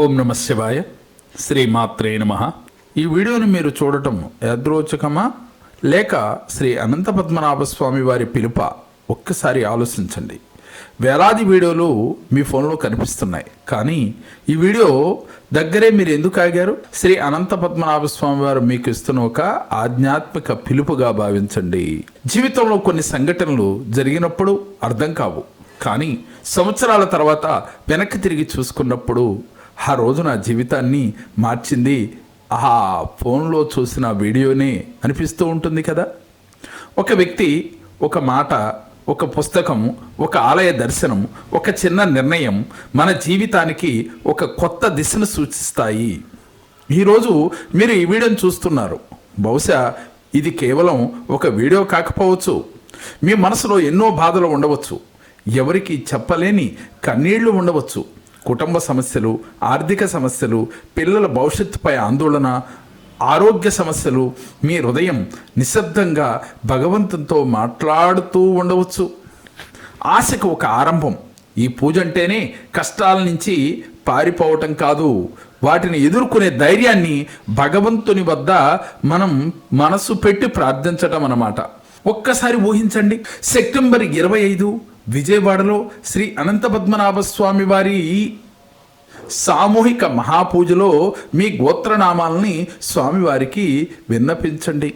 ఓం నమ శివాయ. శ్రీమాత్రే నమః. ఈ వీడియోని మీరు చూడటం యాదృచ్ఛికమా లేక శ్రీ అనంత పద్మనాభ స్వామి వారి పిలుప? ఒక్కసారి ఆలోచించండి. వేలాది వీడియోలు మీ ఫోన్లో కనిపిస్తున్నాయి, కానీ ఈ వీడియో దగ్గరే మీరు ఎందుకు ఆగారు? శ్రీ అనంత పద్మనాభ స్వామి వారు మీకు ఇస్తున్న ఒక ఆధ్యాత్మిక పిలుపుగా భావించండి. జీవితంలో కొన్ని సంఘటనలు జరిగినప్పుడు అర్థం కావు, కానీ సంవత్సరాల తర్వాత వెనక్కి తిరిగి చూసుకున్నప్పుడు ఆ రోజు నా జీవితాన్ని మార్చింది ఆ ఫోన్లో చూసిన వీడియోనే అనిపిస్తూ ఉంటుంది కదా. ఒక వ్యక్తి, ఒక మాట, ఒక పుస్తకం, ఒక ఆలయ దర్శనం, ఒక చిన్న నిర్ణయం మన జీవితానికి ఒక కొత్త దిశను సూచిస్తాయి. ఈరోజు మీరు ఈ వీడియోని చూస్తున్నారు. బహుశా ఇది కేవలం ఒక వీడియో కాకపోవచ్చు. మీ మనసులో ఎన్నో బాధలు ఉండవచ్చు, ఎవరికి చెప్పలేని కన్నీళ్లు ఉండవచ్చు, కుటుంబ సమస్యలు, ఆర్థిక సమస్యలు, పిల్లల భవిష్యత్తుపై ఆందోళన, ఆరోగ్య సమస్యలు. మీ హృదయం నిశ్శబ్దంగా భగవంతునితో మాట్లాడుతూ ఉండవచ్చు. ఆశకు ఒక ఆరంభం. ఈ పూజ అంటేనే కష్టాల నుంచి పారిపోవటం కాదు, వాటిని ఎదుర్కొనే ధైర్యాన్ని భగవంతుని వద్ద మనం మనసు పెట్టి ప్రార్థించటం అన్నమాట. ఒక్కసారి ఊహించండి, సెప్టెంబర్ 25 విజయవాడలో శ్రీ అనంత పద్మనాభ స్వామి వారి సామూహిక మహాపూజలో మీ గోత్రనామాలని స్వామివారికి విన్నపించండి.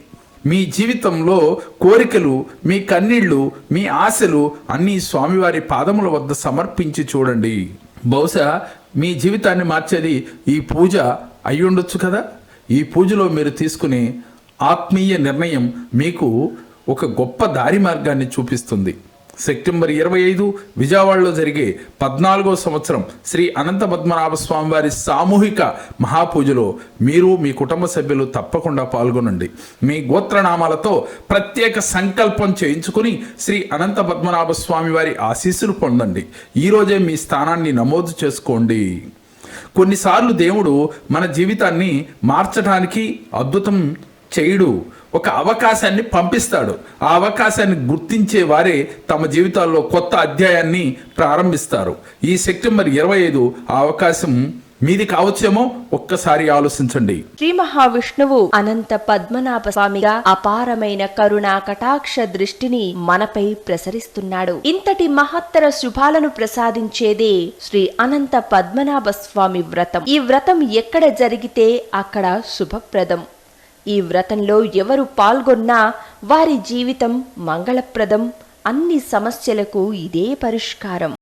మీ జీవితంలో కోరికలు, మీ కన్నీళ్లు, మీ ఆశలు అన్నీ స్వామివారి పాదముల వద్ద సమర్పించి చూడండి. బహుశా మీ జీవితాన్ని మార్చేది ఈ పూజ అయ్యుండొచ్చు కదా. ఈ పూజలో మీరు తీసుకునే ఆత్మీయ నిర్ణయం మీకు ఒక గొప్ప దారి మార్గాన్ని చూపిస్తుంది. సెప్టెంబర్ 25 విజయవాడలో జరిగే 14వ సంవత్సరం శ్రీ అనంత పద్మనాభ స్వామి వారి సామూహిక మహాపూజలో మీరు, మీ కుటుంబ సభ్యులు తప్పకుండా పాల్గొనండి. మీ గోత్రనామాలతో ప్రత్యేక సంకల్పం చేయించుకుని శ్రీ అనంత పద్మనాభ స్వామి వారి ఆశీస్సులు పొందండి. ఈరోజే మీ స్థానాన్ని నమోదు చేసుకోండి. కొన్నిసార్లు దేవుడు మన జీవితాన్ని మార్చడానికి అద్భుతం చేయడు, ఒక అవకాశాన్ని పంపిస్తాడు. ఆ అవకాశాన్ని గుర్తించే వారే తమ జీవితాల్లో కొత్త అధ్యాయాన్ని ప్రారంభిస్తారు. ఈ సెప్టెంబర్ 25 ఆ అవకాశం మీది కావచ్చేమో. ఒక్కసారి ఆలోచించండి. శ్రీ మహావిష్ణువు అనంత పద్మనాభ స్వామిగా అపారమైన కరుణా కటాక్ష దృష్టిని మనపై ప్రసరిస్తున్నాడు. ఇంతటి మహత్తర శుభాలను ప్రసాదించేదే శ్రీ అనంత పద్మనాభ స్వామి వ్రతం. ఈ వ్రతం ఎక్కడ జరిగితే అక్కడ శుభప్రదం. ఈ వ్రతంలో ఎవరు పాల్గొన్నా వారి జీవితం మంగళప్రదం. అన్ని సమస్యలకు ఇదే పరిష్కారం.